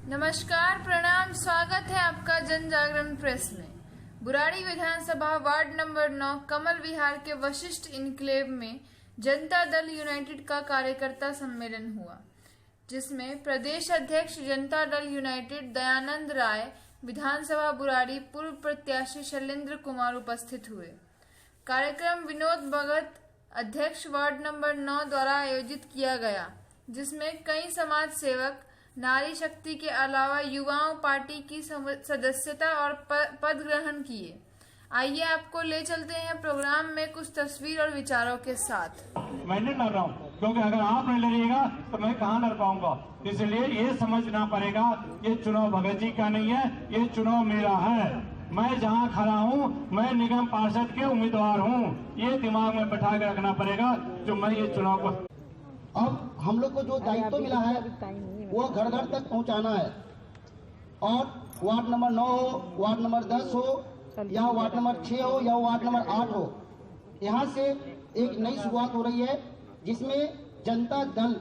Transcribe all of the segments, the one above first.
नमस्कार, प्रणाम, स्वागत है आपका जन जागरण प्रेस में। बुराड़ी विधानसभा वार्ड नंबर 9 कमल विहार के वशिष्ठ इनक्लेव में जनता दल यूनाइटेड का कार्यकर्ता सम्मेलन हुआ, जिसमें प्रदेश अध्यक्ष जनता दल यूनाइटेड दयानंद राय, विधानसभा बुराड़ी पूर्व प्रत्याशी शैलेंद्र कुमार उपस्थित हुए। कार्यक्रम विनोद भगत, अध्यक्ष वार्ड नंबर 9 द्वारा आयोजित किया गया, जिसमें कई समाज सेवक, नारी शक्ति के अलावा युवाओं पार्टी की सदस्यता और पद ग्रहण किए। आइए आपको ले चलते हैं प्रोग्राम में कुछ तस्वीर और विचारों के साथ। मैं नहीं लड़ रहा हूँ, क्योंकि अगर आप नहीं लड़िएगा तो मैं कहाँ लड़ पाऊंगा। इसलिए ये समझना पड़ेगा, ये चुनाव भगत जी का नहीं है, ये चुनाव मेरा है। मैं जहाँ खड़ा हूँ, मैं निगम पार्षद के उम्मीदवार हूँ। ये दिमाग में बैठा के रखना पड़ेगा जो मैं ये चुनाव को। अब हम लोग को जो दायित्व मिला है वो घर घर तक पहुंचाना है, और वार्ड नंबर 9 हो, वार्ड नंबर 10 हो, या वार्ड नंबर 6 हो, या वार्ड नंबर 8 हो, यहाँ से एक नई शुरुआत हो रही है, जिसमें जनता दल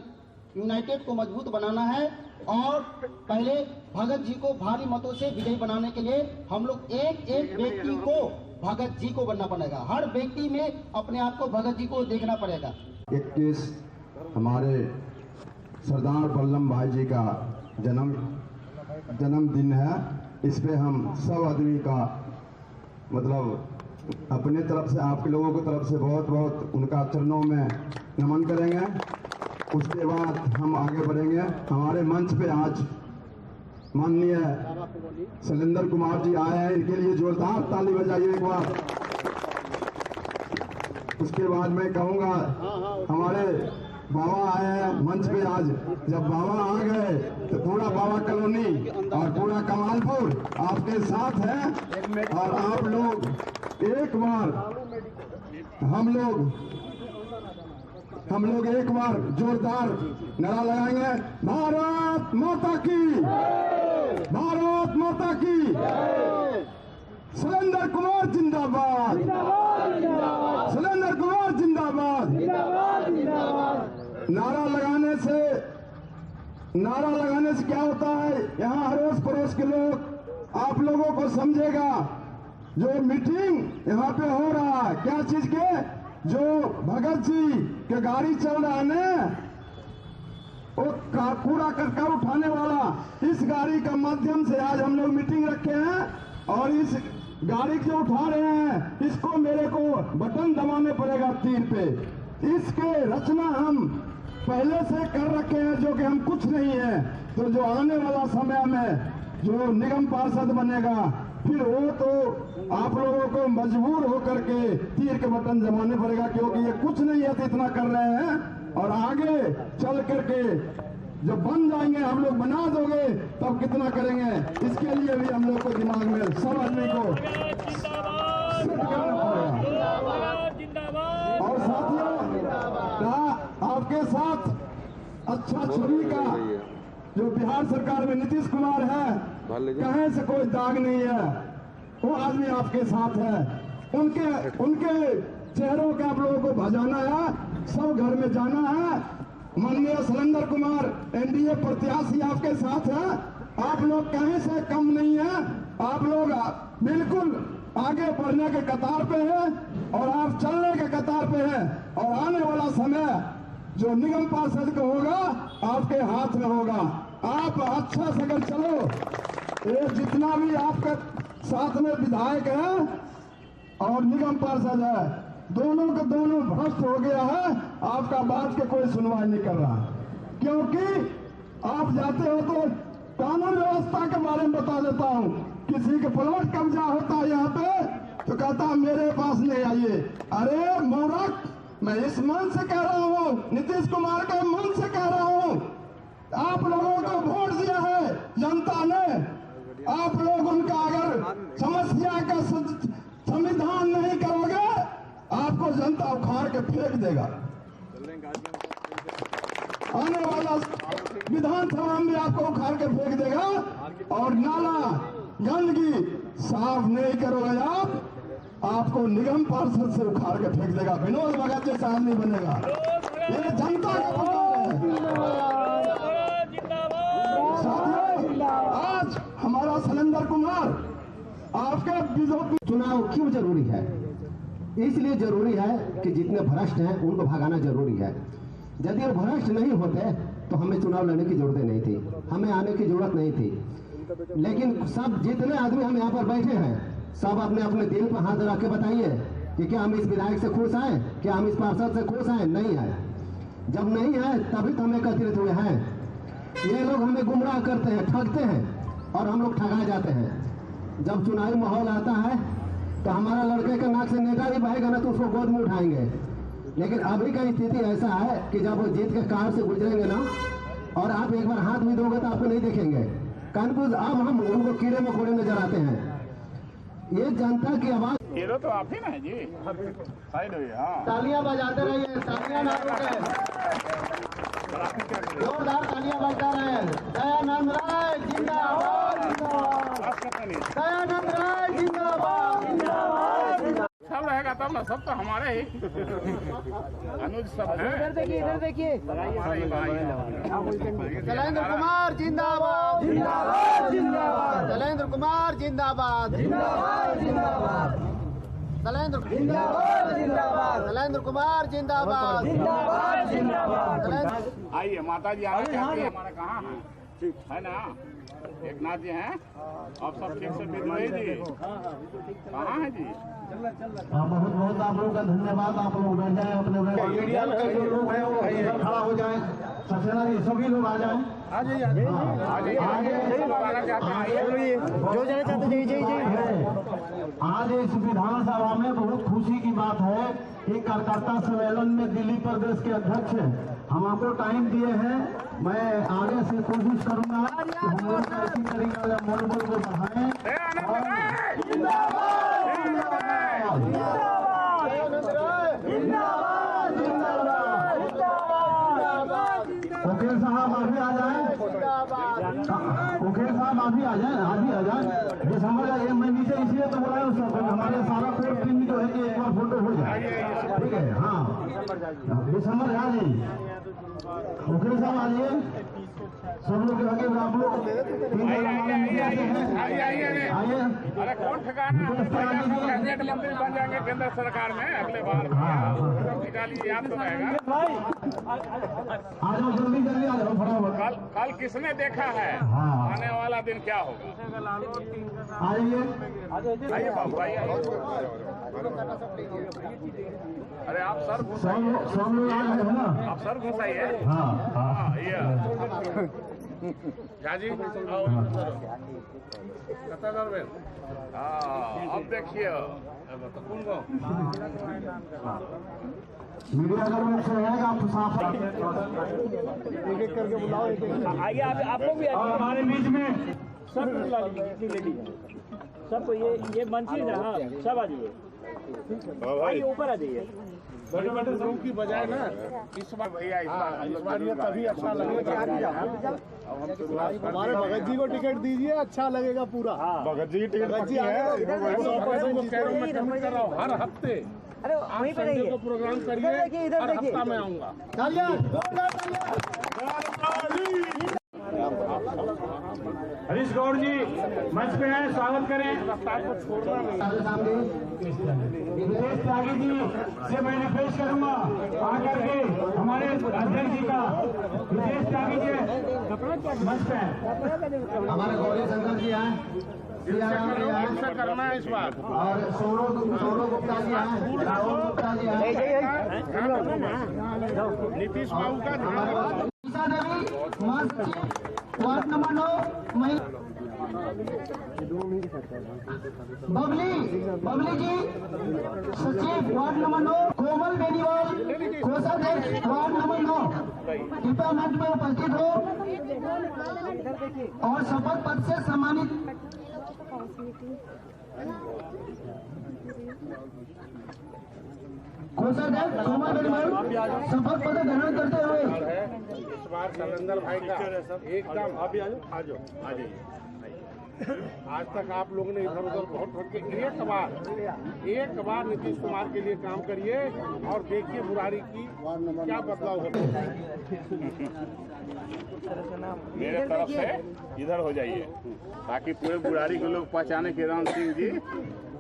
यूनाइटेड को मजबूत बनाना है। और पहले भगत जी को भारी मतों से विजयी बनाने के लिए हम लोग एक एक व्यक्ति को भगत जी को बनना पड़ेगा। हर व्यक्ति में अपने आप को भगत जी को देखना पड़ेगा। 21 हमारे सरदार वल्लभ भाई जी का जन्मदिन है। इस पे हम सब आदमी का मतलब अपने तरफ से, आपके लोगों की तरफ से बहुत बहुत उनका चरणों में नमन करेंगे। उसके बाद हम आगे बढ़ेंगे। हमारे मंच पे आज माननीय शैलेंद्र कुमार जी आए हैं, इनके लिए जोरदार ताली बजाइए एक बार। उसके बाद मैं कहूँगा हमारे बाबा आए हैं मंच पे आज। जब बाबा आ गए तो पूरा बाबा कॉलोनी और पूरा कमालपुर आपके साथ है। और आप लोग एक बार हम लोग एक बार जोरदार नारा लगाएंगे, भारत माता की, भारत माता की। शैलेंद्र कुमार जिंदाबाद, शैलेंद्र कुमार जिंदाबाद। नारा लगाने से क्या होता है, यहाँ अड़ोस पड़ोस के लोग आप लोगों को समझेगा। जो मीटिंग यहाँ पे हो रहा है, क्या चीज के, जो भगत जी के गाड़ी चल रहा है ना, वो कूड़ा करकट उठाने वाला, इस गाड़ी का माध्यम से आज हम लोग मीटिंग रखे हैं। और इस गाड़ी जो उठा रहे हैं, इसको मेरे को बटन दबाने पड़ेगा तीर पे। इसके रचना हम पहले से कर रखे हैं, जो कि हम कुछ नहीं है। तो जो आने वाला समय में जो निगम पार्षद बनेगा, फिर वो तो आप लोगों को मजबूर होकर के तीर के बटन दबाने पड़ेगा, क्योंकि ये कुछ नहीं है तो इतना कर रहे हैं। और आगे चल करके जब बन जाएंगे, हम लोग बना दोगे, तब कितना करेंगे, इसके लिए भी हम लोग को दिमाग में सब आदमी को सेट करना पड़ेगा। और साथियों, आपके साथ अच्छा छवि का जो बिहार सरकार में नीतीश कुमार है, कहीं से कोई दाग नहीं है, वो आदमी आपके साथ है। उनके चेहरों के आप लोगों को भजाना है, सब घर में जाना है। माननीय शैलेंद्र कुमार एनडीए प्रत्याशी आपके साथ है। आप लोग कहीं से कम नहीं है, आप लोग बिल्कुल आगे बढ़ने के कतार पे है, और आप चलने के कतार पे है। और आने वाला समय जो निगम पार्षद का होगा, आपके हाथ में होगा। आप अच्छा से अगर चलो, ये जितना भी आपके साथ में विधायक है और निगम पार्षद है, दोनों के दोनों भ्रष्ट हो गया है। आपका बात के कोई सुनवाई नहीं कर रहा, क्योंकि आप जाते हो तो कानून व्यवस्था के बारे में बता देता हूँ। किसी के प्लॉट कब्जा होता है यहाँ पे, तो कहता है मेरे पास नहीं आइए। अरे मूर्ख, मैं इस मन से कह रहा हूँ, नीतीश कुमार के मन से कह रहा हूँ। आप लोगों को वोट दिया है जनता ने, आप लोग उनका अगर समस्या का समाधान नहीं करोगे, आपको जनता उखाड़ के फेंक देगा। आने वाला विधानसभा में आपको उखाड़ के फेंक देगा। और नाला गंदगी साफ नहीं करोगे आपको निगम पार्षद से उखाड़ के फेंक देगा। विनोद भगत जैसा आदमी बनेगा। ये जनता का पुकार है। साथियों, आज हमारा शैलेंद्र कुमार आपका चुनाव क्यों जरूरी है? इसलिए जरूरी है कि जितने भ्रष्ट हैं उनको भगाना जरूरी है। यदि वो भ्रष्ट नहीं होते तो हमें चुनाव लड़ने की जरूरत नहीं थी, हमें आने की जरूरत नहीं थी। लेकिन सब जितने आदमी हम यहाँ पर बैठे हैं, सब अपने अपने दिल पर हाथ रख के बताइए कि क्या हम इस विधायक से खुश हैं, क्या हम इस पार्षद से खुश हैं? नहीं है। जब नहीं है तभी तो हम एकत्रित हुए हैं। ये लोग हमें गुमराह करते हैं, ठगते हैं और हम लोग ठगाए जाते हैं। जब चुनावी माहौल आता है तो हमारा लड़के के नाक से नेता भी बहेगा ना तो उसको गोद में उठाएंगे। लेकिन अभी का स्थिति ऐसा है कि जब वो जीत के कार से गुजरेंगे ना और आप एक बार हाथ भी दोगे तो आपको नहीं देखेंगे। कन्फ्यूज अब हम उनको कीड़े मकोड़े नजर आते हैं। ये जनता की आवाज हीरो तो आप ही ना जी, साइड हुई। हाँ, तालियां बजाते रहिए, तालियां ना रुके, जोरदार तालियां बजा रहे हैं। दयानंद राय जिंदाबाद, दयानंद राय जिंदाबाद, सब रहेगा तब ना, सब तो हमारे ही अनुज सब है। इधर देखिए शैलेंद्र कुमार जिंदाबाद, जिंदाबाद जिंदाबाद, शैलेंद्र कुमार जिंदाबाद, जिंदाबाद जिंदाबाद, शैलेंद्र जिंदाबाद, जिंदाबाद, शैलेंद्र कुमार जिंदाबाद, जिंदाबाद जिंदाबाद। आइए माता जी आगे कहती है हमारा कहाँ है ना, एक नाथ जी हैं। आप सब ठीक से बिरमई जी कहाँ है जी? बहुत बहुत आप लोगों का धन्यवाद। आप लोग बैठ जाए, अपने मीडिया के जो लोग हैं वो इधर खड़ा हो जाए। सक्सेना जी सभी लोग आ जाए, आ जाइए जो जाना चाहते जाइए। आज इस विधानसभा में बहुत खुशी की बात है कि कार्यकर्ता सम्मेलन में दिल्ली प्रदेश के अध्यक्ष हम आपको टाइम दिए हैं। मैं आगे से कोशिश करूंगा कि हम लोग का इसी तरीके से मनोबल को बढ़ाएं। वकील साहब अभी आ जाए, वकील साहब अभी आ जाए, अभी आ जाए। दिसंबर का ये मैं नीचे इसलिए तो बोला है, हमारे सारा कोर्ट टीम जो है कि एक बार फोटो हो जाए, ठीक है? हाँ, दिसंबर आ जाइए, वकील साहब आ जाइए, सब लोग आगे आप लोग आइए। अरे कौन ठिकाना, कैबिनेट मंत्री बन जाएंगे केंद्र सरकार में अगले बार। निकालिए, याद तो रहेगा। आ जाओ, जल्दी जल्दी आ जाओ फटाफट। कल किसने देखा है आने वाला दिन क्या होगा? आ जाइए, आइए बाबू आइए। अरे आप सर सब लोग आ रहे हैं ना? आप सर घुसाइए। हाँ हाँ, ये क्या जी? अब देखिए मीडिया कर्मी से रहेगा, आप साफ एक एक करके बुलाओ। आइए, आपको भी और हमारे बीच में सबको ये मंच है ना। हाँ, सब आ जाइए, आइए ऊपर आ जाइए। बड़े बड़े लोगों की बजाय ना इस बार भैया इस बार ये तभी अच्छा लगेगा। हमारे भगत जी को टिकट दीजिए, अच्छा लगेगा पूरा। भगत जी की टिकट पक्की है। 100% शहरों में कमिट कर रहा हूँ। हर हफ्ते अरे वहीं पे रहिए, को प्रोग्राम करिए, हर हफ्ता में आऊँगा। हरीश गौड़ जी मंच पे हैं, स्वागत करें। विदेश त्यागी जी से मैं रिक्वेस्ट करूंगा आकर के हमारे अध्यक्ष जी का, विदेश त्यागी जी मंच पे हैं। हमारे गौरी शंकर जी हैं, अच्छा करना है इस बार। और सौरभ गुप्ता जी हैं, राहुल गुप्ता जी हैं, नीतीश बाबू का ईशा देवी वार्ड नंबर 9, बबली जी सचिव वार्ड नंबर 9, कोमल बेनीवाल कोषाध्यक्ष वार्ड नंबर 9, कृपया मंच में उपस्थित हो और शपथ पद से सम्मानित। कोषाध्यक्ष कोमल बेनीवाल शपथ पद ग्रहण करते हुए इस बार शैलेंद्र भाई का एकदम। अभी आ जाओ, आ जाइए। आज तक आप लोगों ने इधर उधर बहुत भटके। एक बार नीतीश कुमार के लिए काम करिए और देखिए बुराड़ी की क्या बदलाव होता है। मेरे तरफ से इधर हो जाइए ताकि पूरे बुराड़ी के लोग पहचाने कि रण सिंह जी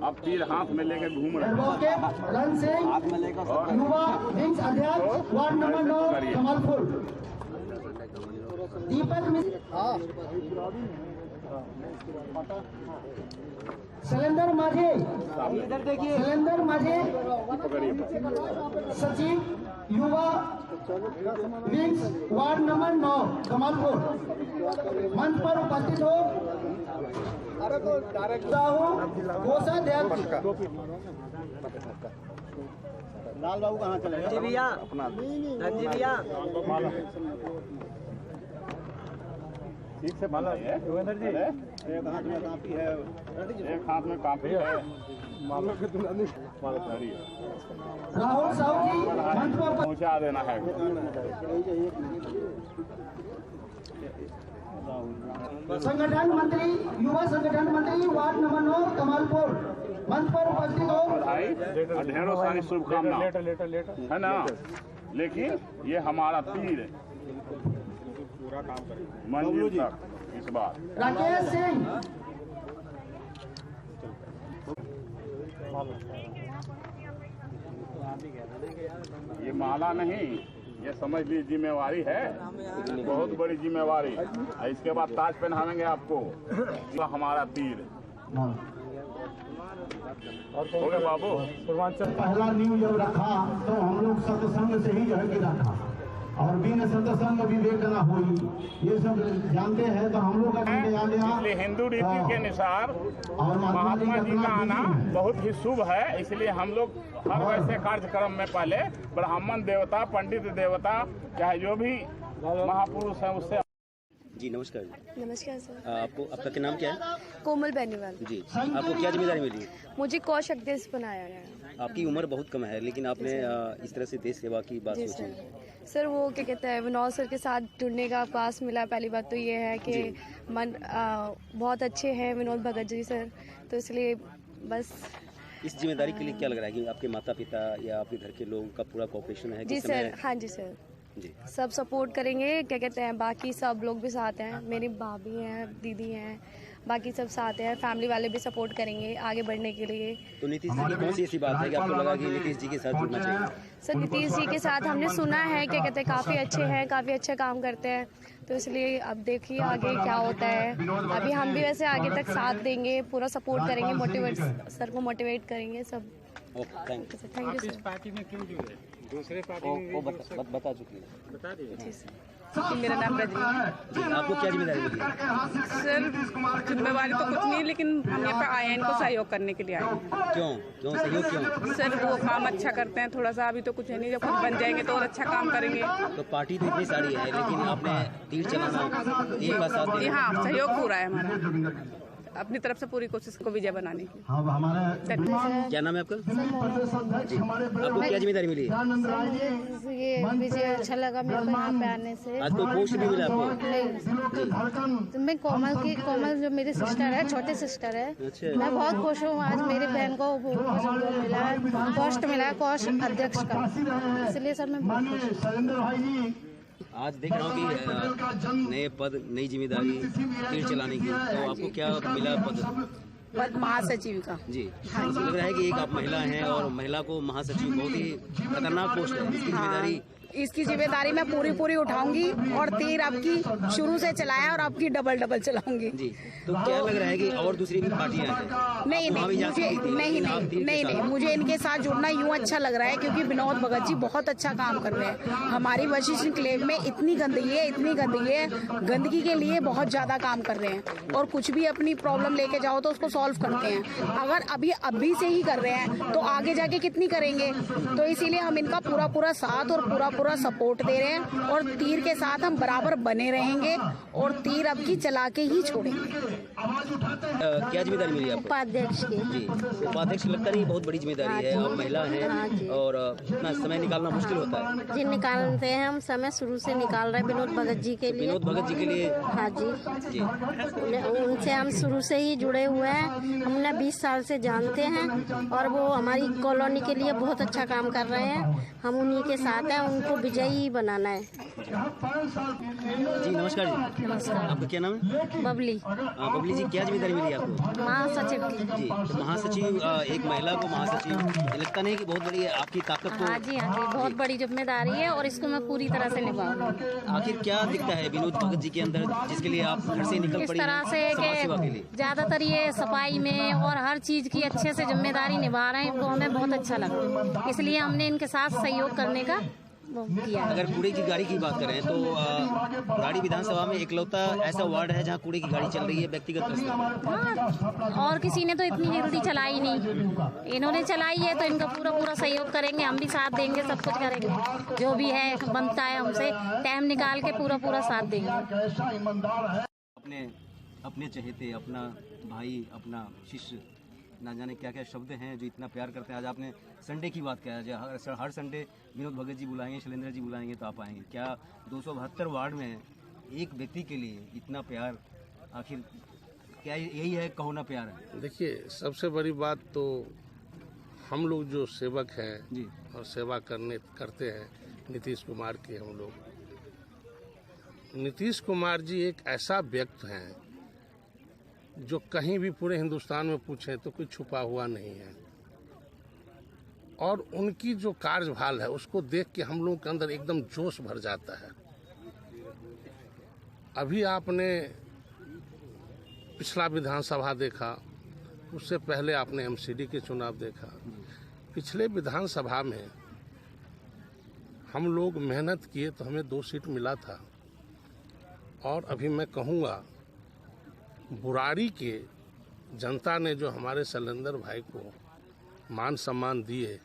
अब तीर हाथ में लेकर घूम रहे हैं। रण सिंह युवा विंग अध्यक्ष वार्ड नंबर 9 कमलपुर। दीपक सिलेंडर माझे, सिलेंडर माझे सचिव युवा विंग वार्ड नंबर 9 कमलपुर मंच पर उपस्थित हो। कोषाध्यक्ष लाल बाबू कहाँ चले गए? भैया धनजी भैया ठीक से माला है योगेंद्र जी। एक हाथ में कापी है, एक हाथ में काफी है। राहुल साहू जी मंच पर पहुंचा देना है। संगठन मंत्री युवा संगठन मंत्री वार्ड नंबर 9 कमालपुर मंच पर उपस्थित हो। बधाई और ढेरों सारी शुभकामनाएं है ना। लेकिन ये हमारा तीर मंजिल तक इस बार। राकेश सिंह ये माला नहीं, ये समझ लीजिए जिम्मेवारी है, बहुत बड़ी जिम्मेवारी। इसके बाद ताज पहनाएंगे आपको, तो हमारा तीर। हो गया बाबू। पहला नींव जब रखा तो हम लोग सत्संग से ही जो है कि रखा, और बिन सत्संग विवेक न होई, ये सब जानते हैं। तो हम लोग इसलिए हिंदू रीति के अनुसार महात्मा जी का आना बहुत ही शुभ है। इसलिए हम लोग हर वैसे कार्यक्रम में पहले ब्राह्मण देवता, पंडित देवता, चाहे जो भी महापुरुष है उससे। जी नमस्कार। नमस्कार सर। आपका क्या नाम क्या है? कोमल बेनीवाल। जी, आपको क्या जिम्मेदारी मिली? मुझे कोष अध्यक्ष बनाया गया। आपकी उम्र बहुत कम है, लेकिन आपने इस तरह से देश सेवा की बात सोची। सर वो क्या कहते हैं, विनोद सर के साथ जुड़ने का पास मिला। पहली बात तो ये है कि मन बहुत अच्छे हैं विनोद भगत जी सर, तो इसलिए बस। इस जिम्मेदारी के लिए क्या लग रहा है कि आपके माता पिता या आपके घर के लोगों का पूरा कोऑपरेशन है? जी सर, हाँ जी सर जी, सब सपोर्ट करेंगे। क्या कहते हैं, बाकी सब लोग भी साथ हैं, मेरी भाभी हैं, दीदी हैं, बाकी सब साथ हैं, फैमिली वाले भी सपोर्ट करेंगे आगे बढ़ने के लिए। तो नीतीश जी की कौन सी ऐसी बात है कि आपको लगा कि नीतीश जी के साथ जुड़ना चाहिए? सर नीतीश जी के साथ हमने सुना है, क्या कहते हैं, काफ़ी अच्छे हैं, काफ़ी अच्छा काम करते हैं, तो इसलिए अब देखिए आगे क्या होता है। अभी हम भी वैसे आगे तक साथ देंगे, पूरा सपोर्ट करेंगे, मोटिवेट सर को मोटिवेट करेंगे सब। Okay, thank you sir. Party में क्यों जुड़े? दूसरे पार्टी में बता चुकी है। बता दीजिए। मेरा नाम रजनी है। आपको क्या जिम्मेदारी मिली? सर जिम्मेवारी तो कुछ नहीं, लेकिन हम यहाँ पे आए हैं इनको सहयोग करने के लिए आए हैं। क्यों सहयोग क्यों? सर वो काम अच्छा करते हैं, थोड़ा सा अभी तो कुछ है नहीं, जब कुछ बन जाएंगे तो और अच्छा काम करेंगे। तो पार्टी तो इतनी सारी है, लेकिन आपने तीर चलाना एक का साथ जी हाँ, सहयोग पूरा है हमारा, अपनी तरफ से पूरी कोशिश को विजय बनाने की। क्या नाम है आपका? आपको क्या जिम्मेदारी मिली? ये विजय अच्छा लगा मेरे को यहाँ पे आने से। आज कोई पोस्ट भी मिला आपको? तो मैं कोमल जो मेरी सिस्टर है, छोटी सिस्टर है, मैं बहुत खुश हूँ। आज मेरी बहन को मिला है, पोस्ट मिला है कोष अध्यक्ष का, इसलिए सर मैं बहुत खुश हूँ। आज देख रहा हूँ कि नए पद, नई जिम्मेदारी, तीर चलाने की, तो आपको क्या मिला पद? महासचिव का। जी, लग रहा है कि एक आप महिला हैं और महिला को महासचिव, बहुत ही खतरनाक पोस्ट है। इसकी जिम्मेदारी इसकी जिम्मेदारी मैं पूरी उठाऊंगी और तीर आपकी शुरू से चलाया और आपकी डबल चलाऊंगी। जी, तो क्या लग रहा है कि और दूसरी भी पार्टियां हैं? नहीं, मुझे इनके साथ जुड़ना यूँ अच्छा लग रहा है, क्योंकि विनोद भगत जी बहुत अच्छा काम कर रहे हैं। हमारी वशिष्ठ इनक्लेव में इतनी गंदगी है, गंदगी के लिए बहुत ज्यादा काम कर रहे हैं, और कुछ भी अपनी प्रॉब्लम लेके जाओ तो उसको सॉल्व करते हैं। अगर अभी से ही कर रहे हैं तो आगे जाके कितनी करेंगे, तो इसीलिए हम इनका पूरा साथ और पूरा पूरा सपोर्ट दे रहे हैं और तीर के साथ हम बराबर बने रहेंगे और तीर अब की चला के ही छोड़ेंगे। क्या जिम्मेदारी मिली आपको? उपाध्यक्ष की। जी, उपाध्यक्ष लगता नहीं बहुत बड़ी जिम्मेदारी है, और महिला है और इतना समय निकालना मुश्किल होता है। जी निकालते हैं, हम समय शुरू से निकाल रहे हैं विनोद भगत जी के लिए। विनोद भगत जी के लिए? हाँ जी, उनसे हम शुरू से ही जुड़े हुए हैं, हमने 20 साल से जानते हैं और वो हमारी कॉलोनी के लिए बहुत अच्छा काम कर रहे हैं। हम उन्हीं के साथ हैं, उनको विजयी बनाना है। जी नमस्कार जी। नमस्कार। आपका क्या नाम है? बबली। बबली जी, क्या जिम्मेदारी मिली आपको? महासचिव की। जी, तो महासचिव, एक महिला को महासचिव, लगता नहीं कि बहुत बड़ी आपकी ताकत को? हाँ जी, बहुत बड़ी जिम्मेदारी है और इसको मैं पूरी तरह से निभाऊंगी। आखिर क्या दिखता है विनोद भगत जी के अंदर, जिसके लिए आप घर से निकल इस पड़ी तरह से समाज सेवा के लिए? ज्यादातर ये सफाई में और हर चीज की अच्छे से जिम्मेदारी निभा रहे हैं, वो हमें बहुत अच्छा लगा, इसलिए हमने इनके साथ सहयोग करने का किया। अगर कूड़े की गाड़ी की बात करें तो बुराड़ी विधानसभा में इकलौता ऐसा वार्ड है जहां कूड़े की गाड़ी चल रही है व्यक्तिगत स्तर पर। हाँ, और किसी ने तो इतनी जल्दी चलाई नहीं, इन्होंने चलाई है तो इनका पूरा सहयोग करेंगे, हम भी साथ देंगे, सब कुछ करेंगे, जो भी है बनता है हमसे टाइम निकाल के पूरा साथ देंगे। अपने चहेते, अपना भाई, अपना शिष्य, ना जाने क्या क्या शब्द हैं जो इतना प्यार करते हैं। आज आपने संडे की बात किया है, हर संडे विनोद भगत जी बुलाएंगे, शैलेंद्र जी बुलाएंगे तो आप आएंगे। क्या 272 वार्ड में एक व्यक्ति के लिए इतना प्यार, आखिर क्या यही है कहो ना प्यार है? देखिए, सबसे बड़ी बात तो हम लोग जो सेवक हैं जी और सेवा करते हैं नीतीश कुमार के, हम लोग, नीतीश कुमार जी एक ऐसा व्यक्ति हैं जो कहीं भी पूरे हिंदुस्तान में पूछें तो कोई छुपा हुआ नहीं है, और उनकी जो कार्यभाल है उसको देख के हम लोगों के अंदर एकदम जोश भर जाता है। अभी आपने पिछला विधानसभा देखा, उससे पहले आपने एमसीडी के चुनाव देखा। पिछले विधानसभा में हम लोग मेहनत किए तो हमें 2 सीट मिला था, और अभी मैं कहूँगा बुराड़ी के जनता ने जो हमारे शैलेंद्र भाई को मान सम्मान दिए,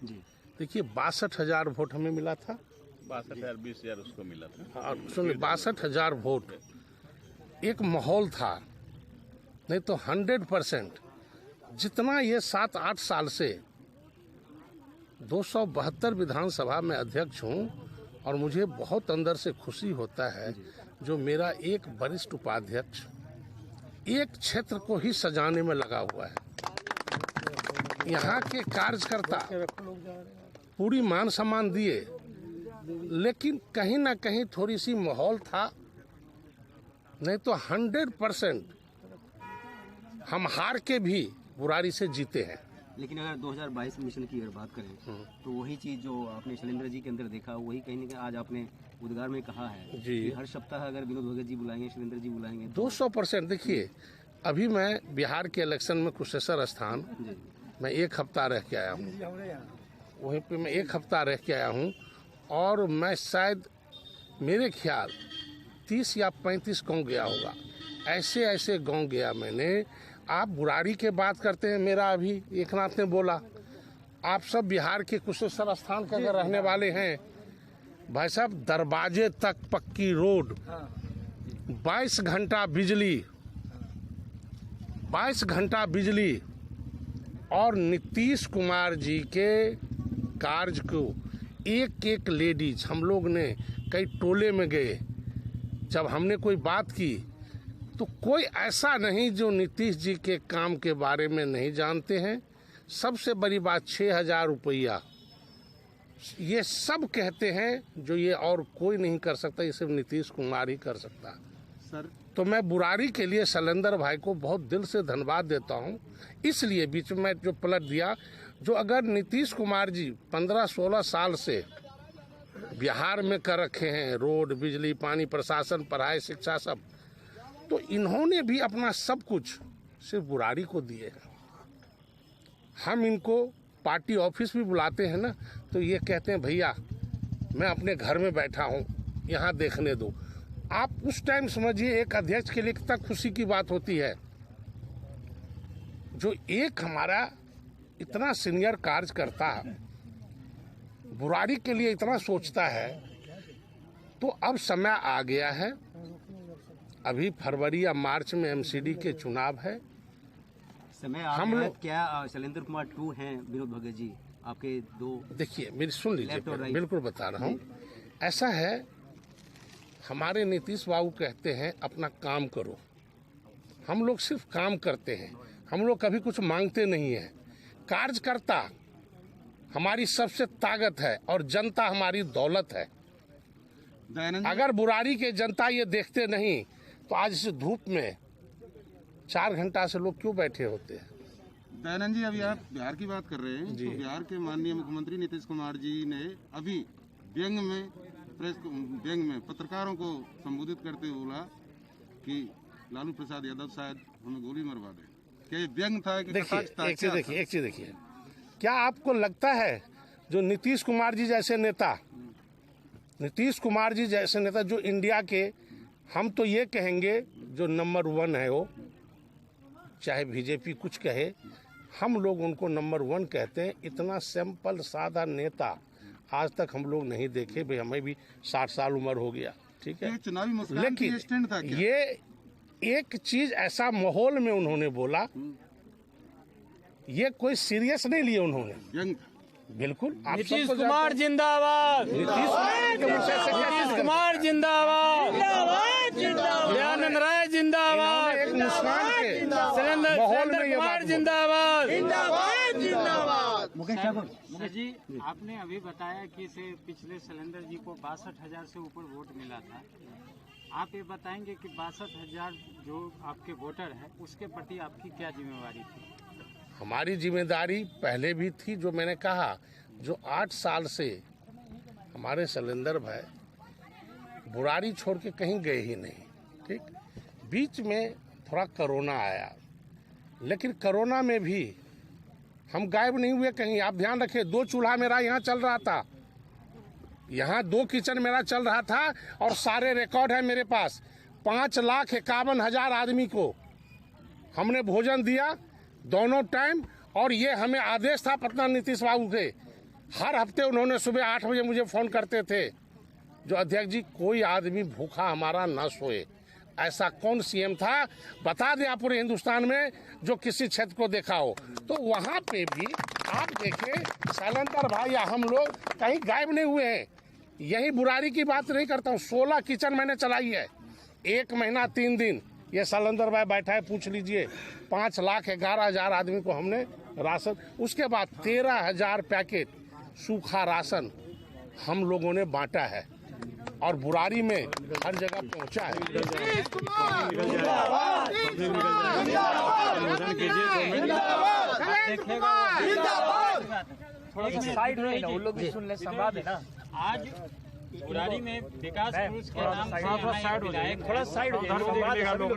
देखिए 62,000 वोट हमें मिला था, 62,000 20,000 उसको मिला था। और सुनिए 62,000 वोट, एक माहौल था, नहीं तो 100% जितना ये 7-8 साल से 272 विधानसभा में अध्यक्ष हूँ, और मुझे बहुत अंदर से खुशी होता है जो मेरा एक वरिष्ठ उपाध्यक्ष एक क्षेत्र को ही सजाने में लगा हुआ है। यहाँ के कार्यकर्ता पूरी मान सम्मान दिए, लेकिन कहीं ना कहीं थोड़ी सी माहौल था, नहीं तो 100% हम हार के भी बुराड़ी से जीते हैं। लेकिन अगर 2022 मिशन की अगर बात करें तो वही चीज़ जो आपने शैलेंद्र जी के अंदर देखा, वही कहीं ना कहीं आज आपने उद्गार में कहा है जी, कि हर सप्ताह अगर विनोद भगत जी बुलाएंगे, शैलेंद्र जी बुलाएंगे 200%। देखिए, अभी मैं बिहार के इलेक्शन में कुशेश्वर स्थान मैं 1 हफ्ता रह के आया हूँ, वहीं पे मैं 1 हफ्ता रह के आया हूँ, और मैं शायद मेरे ख्याल 30 या 35 गाँव गया होगा। ऐसे गाँव गया मैंने। आप बुराड़ी के बात करते हैं, मेरा अभी एकनाथ ने बोला, आप सब बिहार के कुशेश्वर स्थान के अगर रहने वाले हैं, भाई साहब दरवाजे तक पक्की रोड, 22 घंटा बिजली, 22 घंटा बिजली, और नीतीश कुमार जी के कार्य को एक लेडीज, हम लोग ने कई टोले में गए, जब हमने कोई बात की तो कोई ऐसा नहीं जो नीतीश जी के काम के बारे में नहीं जानते हैं। सबसे बड़ी बात 6,000 रुपया, ये सब कहते हैं जो ये और कोई नहीं कर सकता, ये सिर्फ नीतीश कुमार ही कर सकता सर। तो मैं बुराड़ी के लिए शैलेंद्र भाई को बहुत दिल से धन्यवाद देता हूँ। इसलिए बीच में जो पलट दिया, जो अगर नीतीश कुमार जी 15-16 साल से बिहार में कर रखे हैं, रोड, बिजली, पानी, प्रशासन, पढ़ाई, शिक्षा, सब, तो इन्होंने भी अपना सब कुछ सिर्फ बुराड़ी को दिए हैं। हम इनको पार्टी ऑफिस भी बुलाते हैं ना, तो ये कहते हैं भैया मैं अपने घर में बैठा हूँ, यहाँ देखने दो। आप उस टाइम समझिए एक अध्यक्ष के लिए कितना खुशी की बात होती है, जो एक हमारा इतना सीनियर कार्यकर्ता बुराड़ी के लिए इतना सोचता है, तो अब समय आ गया है, अभी फरवरी या मार्च में एमसीडी के चुनाव है। समय आ हम गया। लोग क्या शैलेंद्र कुमार 2 हैं विनोद भगत जी आपके दो? देखिए मेरी सुन लीजिए, लेफ्ट और राइट। बिल्कुल बता रहा हूँ। ऐसा है, हमारे नीतीश बाबू कहते हैं अपना काम करो, हम लोग सिर्फ काम करते हैं, हम लोग कभी कुछ मांगते नहीं हैं। कार्यकर्ता हमारी सबसे ताकत है और जनता हमारी दौलत है। अगर बुराड़ी के जनता ये देखते नहीं तो आज इस धूप में 4 घंटा से लोग क्यों बैठे होते हैं। दयानंद जी, अभी आप बिहार की बात कर रहे हैं तो बिहार के माननीय मुख्यमंत्री नीतीश कुमार जी ने अभी व्यंग में पत्रकारों को संबोधित करते हुए बोला कि लालू प्रसाद यादव शायद हमें गोली मरवा दें। क्या ये व्यंग था कि कटाक्ष था? एक चीज देखिए, क्या आपको लगता है जो नीतीश कुमार जी जैसे नेता जो इंडिया के, हम तो ये कहेंगे जो नंबर 1 है, वो चाहे बीजेपी कुछ कहे, हम लोग उनको नंबर 1 कहते हैं। इतना सिंपल सादा नेता आज तक हम लोग नहीं देखे। भाई हमें भी 60 साल उम्र हो गया, ठीक है, चुनावी मुस्कान लेकिन की स्टैंड था क्या? ये एक चीज ऐसा माहौल में उन्होंने बोला, ये कोई सीरियस नहीं लिया उन्होंने। बिल्कुल। नीतीश कुमार जिंदाबाद, नीतीश कुमार जिंदाबाद, दयानंद राय जिंदाबाद, एक मुस्कान के माहौल में कुमार जिंदाबाद। मुकेश जी, आपने अभी बताया कि से पिछले शैलेंद्र जी को 62,000 से ऊपर वोट मिला था। आप ये बताएंगे कि 62,000 जो आपके वोटर हैं उसके प्रति आपकी क्या जिम्मेवारी थी? हमारी जिम्मेदारी पहले भी थी, जो मैंने कहा, जो 8 साल से हमारे शैलेंद्र भाई बुराड़ी छोड़ के कहीं गए ही नहीं, ठीक। बीच में थोड़ा कोरोना आया, लेकिन कोरोना में भी हम गायब नहीं हुए कहीं। आप ध्यान रखें, 2 चूल्हा मेरा यहाँ चल रहा था, यहाँ 2 किचन मेरा चल रहा था, और सारे रिकॉर्ड है मेरे पास। 5,51,000 आदमी को हमने भोजन दिया दोनों टाइम, और ये हमें आदेश था पटना नीतीश बाबू के। हर हफ्ते उन्होंने सुबह 8 बजे मुझे फोन करते थे, जो अध्यक्ष जी कोई आदमी भूखा हमारा न सोए। ऐसा कौन सीएम था बता दे आप पूरे हिंदुस्तान में जो किसी क्षेत्र को देखा हो। तो वहाँ पे भी आप देखें, शैलेंद्र भाई या हम लोग कहीं गायब नहीं हुए हैं। यही बुराड़ी की बात नहीं करता हूँ, 16 किचन मैंने चलाई है, 1 महीना 3 दिन। ये शैलेंद्र भाई बैठा है, पूछ लीजिए। 5,11,000 आदमी को हमने राशन, उसके बाद 13,000 पैकेट सूखा राशन हम लोगों ने बांटा है, और बुराड़ी में हर जगह पहुंचा है। थोड़ा सा साइड में ना, वो लोग भी सुन ले, संवाद है ना। आज बुराड़ी में विकास पुरुष के नाम से थोड़ा साइड हो जाए।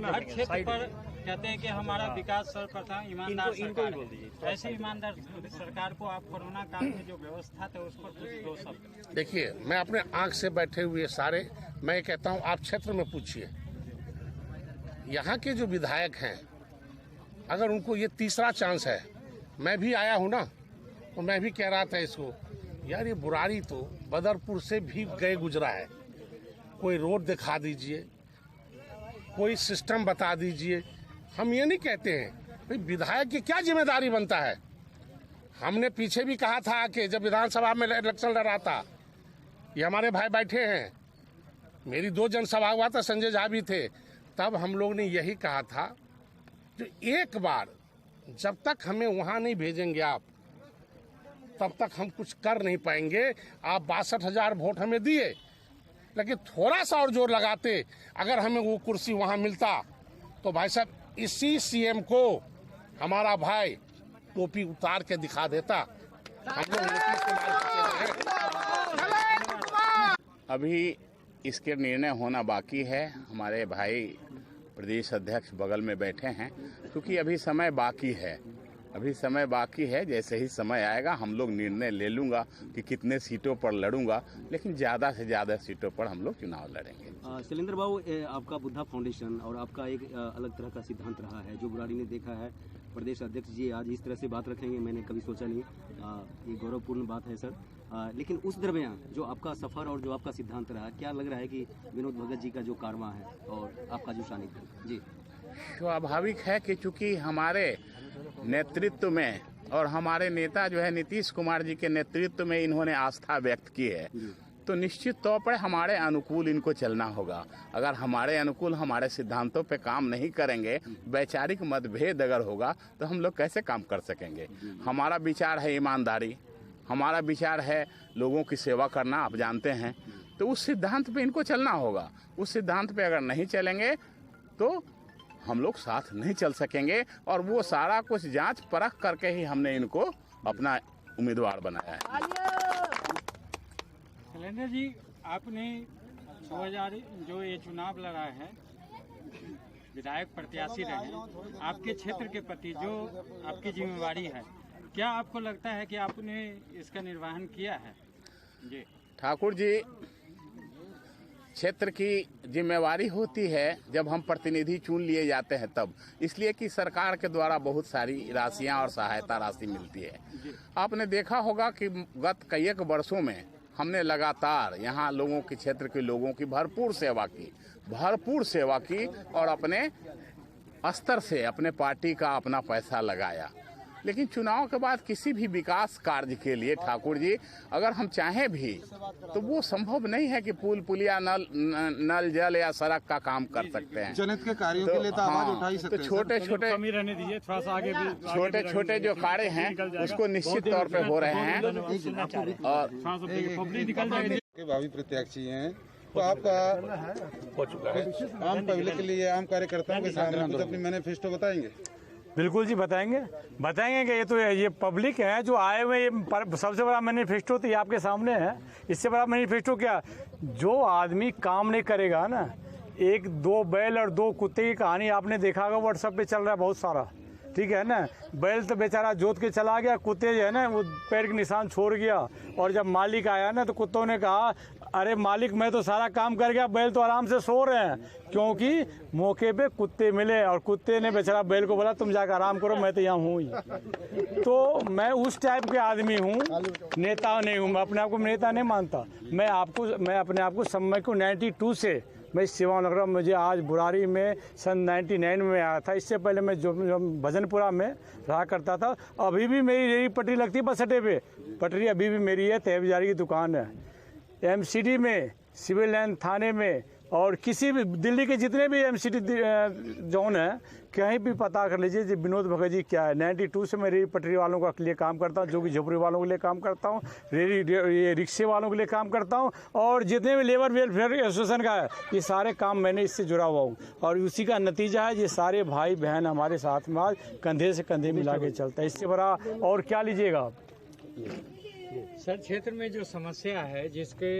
हर क्षेत्र पर कहते हैं कि हमारा विकास सर्वप्रथम ईमानदार सरकार है। ऐसे ईमानदार सरकार को आप कोरोना काल में जो व्यवस्था थे उस पर कुछ 2 शब्द। देखिए, मैं अपने आंख से बैठे हुए सारे, मैं कहता हूँ आप क्षेत्र में पूछिए, यहाँ के जो विधायक हैं, अगर उनको ये तीसरा चांस है, मैं भी आया हूँ ना, तो मैं भी कह रहा था इसको, यार ये बुराड़ी तो बदरपुर से भी गए गुजरा है, कोई रोड दिखा दीजिए, कोई सिस्टम बता दीजिए। हम ये नहीं कहते हैं भाई विधायक की क्या जिम्मेदारी बनता है। हमने पीछे भी कहा था कि जब विधानसभा में इलेक्शन लड़ा था, ये हमारे भाई बैठे हैं, मेरी 2 जनसभा हुआ था, संजय झा भी थे, तब हम लोग ने यही कहा था, जो एक बार जब तक हमें वहाँ नहीं भेजेंगे आप, तब तक हम कुछ कर नहीं पाएंगे। आप 62,000 वोट हमें दिए, लेकिन थोड़ा सा और जोर लगाते, अगर हमें वो कुर्सी वहाँ मिलता, तो भाई साहब इसी सीएम को हमारा भाई टोपी उतार के दिखा देता। हम लोग अभी इसके निर्णय होना बाकी है। हमारे भाई प्रदेश अध्यक्ष बगल में बैठे हैं, क्योंकि अभी समय बाकी है, जैसे ही समय आएगा हम लोग निर्णय ले लूँगा कि कितने सीटों पर लड़ूंगा, लेकिन ज़्यादा से ज़्यादा सीटों पर हम लोग चुनाव लड़ेंगे। शैलेंद्र बाबू, आपका बुद्धा फाउंडेशन और आपका एक अलग तरह का सिद्धांत रहा है, जो बुराड़ी ने देखा है। प्रदेश अध्यक्ष जी आज इस तरह से बात रखेंगे, मैंने कभी सोचा नहीं। ये गौरवपूर्ण बात है सर। लेकिन उस दरमियान जो आपका सफ़र और जो आपका सिद्धांत रहा, क्या लग रहा है कि विनोद भगत जी का जो कारवां है और आपका जो सानिध्य जी स्वाभाविक है कि चूंकि हमारे नेतृत्व में और हमारे नेता जो है नीतीश कुमार जी के नेतृत्व में इन्होंने आस्था व्यक्त की है, तो निश्चित तौर पर हमारे अनुकूल इनको चलना होगा। अगर हमारे अनुकूल हमारे सिद्धांतों पे काम नहीं करेंगे, वैचारिक मतभेद अगर होगा, तो हम लोग कैसे काम कर सकेंगे। हमारा विचार है ईमानदारी, हमारा विचार है लोगों की सेवा करना, आप जानते हैं। तो उस सिद्धांत पे इनको चलना होगा। उस सिद्धांत पे अगर नहीं चलेंगे तो हम लोग साथ नहीं चल सकेंगे, और वो सारा कुछ जांच परख करके ही हमने इनको अपना उम्मीदवार बनाया है। शैलेंद्र जी, आपने 2000 जो ये चुनाव लड़ा है, विधायक प्रत्याशी रहे, आपके क्षेत्र के प्रति जो आपकी जिम्मेवारी है, क्या आपको लगता है कि आपने इसका निर्वहन किया है? जी ठाकुर जी, क्षेत्र की जिम्मेवारी होती है जब हम प्रतिनिधि चुन लिए जाते हैं तब, इसलिए कि सरकार के द्वारा बहुत सारी राशियां और सहायता राशि मिलती है। आपने देखा होगा कि गत कई वर्षों में हमने लगातार यहाँ लोगों के, क्षेत्र के लोगों की भरपूर सेवा की और अपने स्तर से अपने पार्टी का अपना पैसा लगाया। लेकिन चुनाव के बाद किसी भी विकास कार्य के लिए ठाकुर जी, अगर हम चाहें भी तो वो संभव नहीं है कि पुल पुलिया नल जल या सड़क का काम कर सकते हैं। जनहित के कार्यों के लिए तो आवाज उठा ही सकते हैं। तो छोटे छोटे जो कार्य हैं उसको निश्चित तौर पे हो रहे हैं। और के भावी प्रत्याशी हैं, तो आपका आम पब्लिक के लिए, आम कार्यकर्ताओं के सामने कुछ अपनी मैनिफेस्टो बताएंगे? बिल्कुल जी, बताएंगे कि ये पब्लिक है जो आए हुए, सबसे बड़ा मैनिफेस्टो तो ये आपके सामने है। इससे बड़ा मैनिफेस्टो क्या, जो आदमी काम नहीं करेगा ना, 1-2 बैल और 2 कुत्ते की कहानी आपने देखा होगा, व्हाट्सएप पे चल रहा है बहुत सारा, ठीक है ना। बैल तो बेचारा जोत के चला गया, कुत्ते जो है ना वो पैर के निशान छोड़ गया, और जब मालिक आया ना तो कुत्तों ने कहा, अरे मालिक मैं तो सारा काम कर गया, बैल तो आराम से सो रहे हैं, क्योंकि मौके पे कुत्ते मिले, और कुत्ते ने बेचारा बैल को बोला तुम जाकर आराम करो, मैं तो यहाँ हूँ ही। तो मैं उस टाइप के आदमी हूँ, नेता नहीं हूँ, मैं अपने आप को नेता नहीं मानता। मैं अपने आप को समय को 92 से मैं सेवा लग रहा हूँ। मुझे आज बुराड़ी में सन 99 में आया था। इससे पहले मैं जो भजनपुरा में रहा करता था। अभी भी मेरी यही पटरी लगती है बस अड्डे पे, पटरी अभी भी मेरी है। तहबाजारी की दुकान है, एमसीडी में, सिविल लाइन थाने में, और किसी भी दिल्ली के जितने भी एमसीडी जोन है, कहीं भी पता कर लीजिए जी विनोद भगत जी क्या है। 92 से मैं रेहड़ी पटरी वालों के लिए काम करता हूँ, जो कि झोपड़ी वालों के लिए काम करता हूँ, ये रिक्शे वालों के लिए काम करता हूँ, और जितने भी लेबर वेलफेयर एसोसिएशन का है, ये सारे काम मैंने इससे जुड़ा हुआ हूँ। और उसी का नतीजा है ये सारे भाई बहन हमारे साथ में आज कंधे से कंधे मिला के चलता है। इससे बड़ा और क्या लीजिएगा आप। सर, क्षेत्र में जो समस्या है जिसके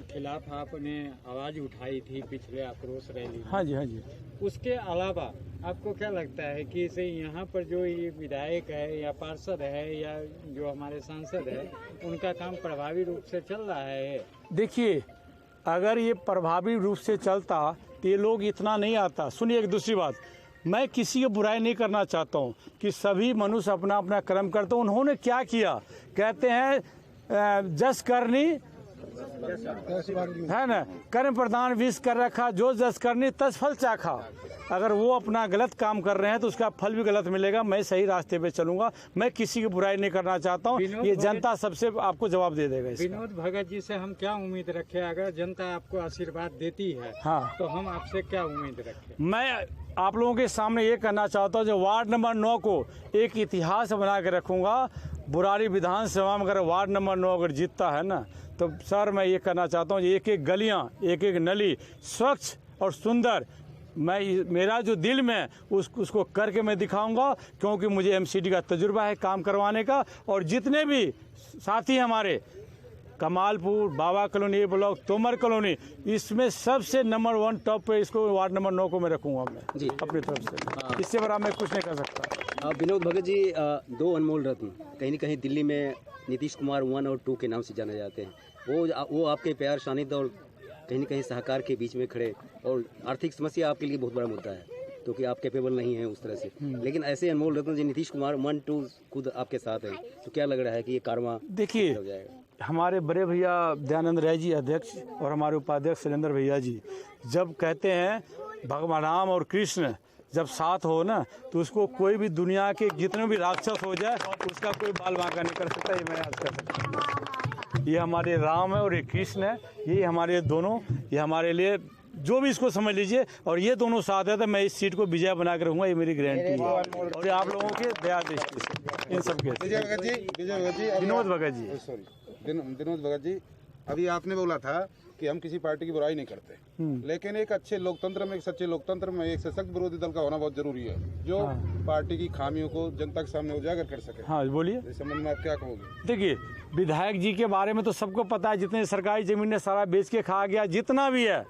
खिलाफ आपने आवाज उठाई थी पिछले आक्रोश रैली, हाँ जी, उसके अलावा आपको क्या लगता है कि इसे यहाँ पर जो ये विधायक है या पार्षद है या जो हमारे सांसद है, उनका काम प्रभावी रूप से चल रहा है? देखिए, अगर ये प्रभावी रूप से चलता तो ये लोग इतना नहीं आता। सुनिए, एक दूसरी बात, मैं किसी की बुराई नहीं करना चाहता हूँ कि सभी मनुष्य अपना अपना कर्म करते हैं। उन्होंने क्या किया, कहते हैं जस करनी है ना, कर्म प्रदान विष कर रखा, जो जस करनी तस फल चाखा। अगर वो अपना गलत काम कर रहे हैं तो उसका फल भी गलत मिलेगा। मैं सही रास्ते पे चलूंगा, मैं किसी की बुराई नहीं करना चाहता हूँ। ये जनता सबसे आपको जवाब दे देगा। विनोद भगत जी से हम क्या उम्मीद रखें? अगर जनता आपको आशीर्वाद देती है, हाँ, तो हम आपसे क्या उम्मीद रखें? मैं आप लोगों के सामने ये कहना चाहता हूँ, जो वार्ड नंबर 9 को एक इतिहास बना के रखूंगा। बुराड़ी विधानसभा में अगर वार्ड नंबर 9 अगर जीतता है ना, तो सर मैं ये कहना चाहता हूँ, एक एक गलियाँ, एक एक नली स्वच्छ और सुंदर, मेरा जो दिल में उसको करके मैं दिखाऊंगा, क्योंकि मुझे एमसीडी का तजुर्बा है काम करवाने का। और जितने भी साथी हमारे, कमालपुर, बाबा कॉलोनी ब्लॉक, तोमर कॉलोनी, इसमें सबसे नंबर 1 टॉप पे इसको वार्ड नंबर 9 को मैं रखूंगा मैं जी अपनी तरफ से। इससे बड़ा मैं कुछ नहीं कर सकता। विनोद भगत जी 2 अनमोल रत्न कहीं न कहीं दिल्ली में नीतीश कुमार 1 और 2 के नाम से जाने जाते हैं। वो आपके प्यार, सानिध्य और कहीं न कहीं सहकार के बीच में खड़े, और आर्थिक समस्या आपके लिए बहुत बड़ा मुद्दा है। क्योंकि आप कैपेबल नहीं हैं उस तरह से, लेकिन ऐसे अनमोल रत्न जी नीतीश कुमार 1-2 खुद आपके साथ हैं, तो क्या लग रहा है कि ये कारवां देखिए हो जाएगा? हमारे बड़े भैया दयानंद राय जी अध्यक्ष और हमारे उपाध्यक्ष शैलेंद्र भैया जी जब कहते हैं भगवान राम और कृष्ण जब साथ हो ना तो उसको कोई भी दुनिया के जितने भी राक्षस हो जाए उसका कोई बाल बांका नहीं कर सकता। ये मैं आज कर सकता हूँ। ये हमारे राम है और ये कृष्ण है, ये हमारे दोनों, ये हमारे लिए जो भी इसको समझ लीजिए, और ये दोनों साथ है तो मैं इस सीट को विजय बना कर रहूँगा, ये मेरी गारंटी है। और ये आप लोगों के दया दृष्टि से इन सब के विजय भगत जी विनोद भगत जी विनोद भगत जी, अभी आपने बोला था कि हम किसी पार्टी की बुराई नहीं करते, लेकिन एक अच्छे लोकतंत्र में, एक सच्चे लोकतंत्र में एक सशक्त विरोधी दल का होना बहुत जरूरी है, जो पार्टी की खामियों को जनता के सामने उजागर कर सके। हाँ बोलिए, इस संबंध में आप क्या कहोगे? देखिए विधायक जी के बारे में तो सबको पता है, जितने सरकारी जमीन ने सारा बेच के खा गया, जितना भी है,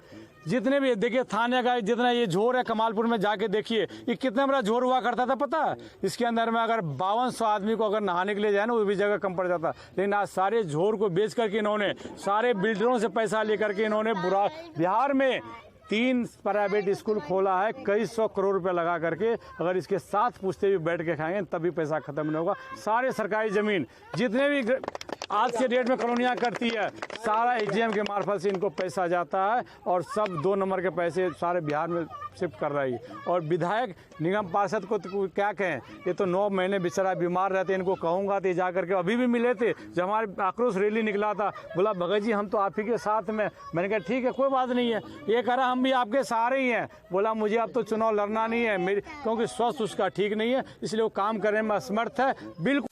जितने भी देखिए थाने का जितना ये झोर है कमालपुर में जाके देखिए, ये कितना बड़ा झोर हुआ करता था पता है? इसके अंदर में अगर 5200 आदमी को अगर नहाने के लिए जाए ना वो भी जगह कम पड़ जाता, लेकिन आज सारे झोर को बेच करके इन्होंने सारे बिल्डरों से पैसा लेकर के इन्होंने बिहार में 3 प्राइवेट स्कूल खोला है, कई 100 करोड़ रुपए लगा करके। अगर इसके साथ पूछते भी बैठ के खाएंगे तभी पैसा खत्म नहीं होगा। सारे सरकारी जमीन जितने भी आज के डेट में कॉलोनियाँ करती है सारा एजीएम के मार्फत से इनको पैसा जाता है, और सब 2 नंबर के पैसे सारे बिहार में शिफ्ट कर रही है। और विधायक निगम पार्षद को तो क्या कहें, ये तो 9 महीने बेचारा बीमार रहते, इनको कहूँगा तो जा करके अभी भी मिले थे जब हमारे आक्रोश रैली निकला था, बोला भगत जी हम तो आप ही के साथ में। मैंने कहा ठीक है कोई बात नहीं है, ये कह रहा हम भी आपके सहारे ही हैं। बोला मुझे अब तो चुनाव लड़ना नहीं है मेरी, क्योंकि स्वास्थ्य उसका ठीक नहीं है, इसलिए वो काम करने में असमर्थ है बिल्कुल।